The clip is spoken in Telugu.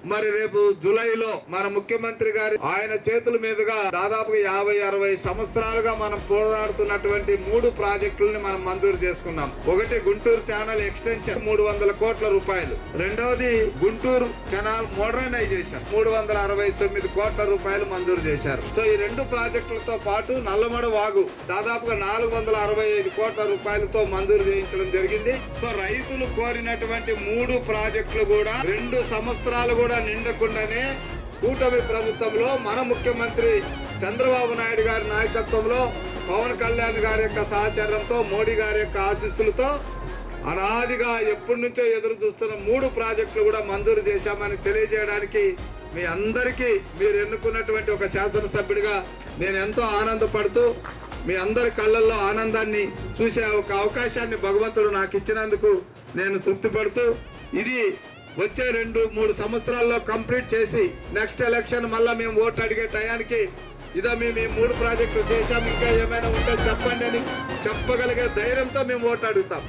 మరి రేపు జూలైలో మన ముఖ్యమంత్రి గారి ఆయన చేతుల మీదుగా దాదాపుగా 50-60 సంవత్సరాలుగా మనం పోరాడుతున్నటువంటి 3 ప్రాజెక్టులని మనం మంజూరు చేసుకున్నాం. ఒకటి గుంటూరు ఛానల్ ఎక్స్టెన్షన్ 300 కోట్ల రూపాయలు, రెండవది గుంటూరు కెనాల్ మోడర్నైజేషన్ 369 కోట్ల రూపాయలు మంజూరు చేశారు. సో ఈ 2 ప్రాజెక్టులతో పాటు నల్లమడ వాగు దాదాపుగా 465 కోట్ల రూపాయలతో మంజూరు చేయించడం జరిగింది. సో రైతులు కోరినటువంటి 3 ప్రాజెక్టులు కూడా 2 సంవత్సరాలు కూడా నిండకుండానే కూటమి ప్రభుత్వంలో మన ముఖ్యమంత్రి చంద్రబాబు నాయుడు గారి నాయకత్వంలో, పవన్ కళ్యాణ్ గారి యొక్క సహచర్యంతో, మోడీ గారి యొక్క ఆశీస్సులతో అనాదిగా ఎప్పటి నుంచో ఎదురు చూస్తున్న 3 ప్రాజెక్టులు కూడా మంజూరు చేశామని తెలియజేయడానికి మీ అందరికీ, మీరు ఎన్నుకున్నటువంటి ఒక శాసనసభ్యుడిగా నేను ఎంతో ఆనందపడుతూ, మీ అందరి కళ్ళల్లో ఆనందాన్ని చూసే ఒక అవకాశాన్ని భగవంతుడు నాకు ఇచ్చినందుకు నేను తృప్తి పడుతూ, ఇది వచ్చే 2-3 సంవత్సరాల్లో కంప్లీట్ చేసి నెక్స్ట్ ఎలక్షన్ మళ్ళీ మేము ఓట్లు అడిగే టయానికి ఇదో మేము ఈ 3 ప్రాజెక్టులు చేశాం, ఇంకా ఏమైనా ఉంటే చెప్పండి అని చెప్పగలిగే ధైర్యంతో మేము ఓటు అడుగుతాం.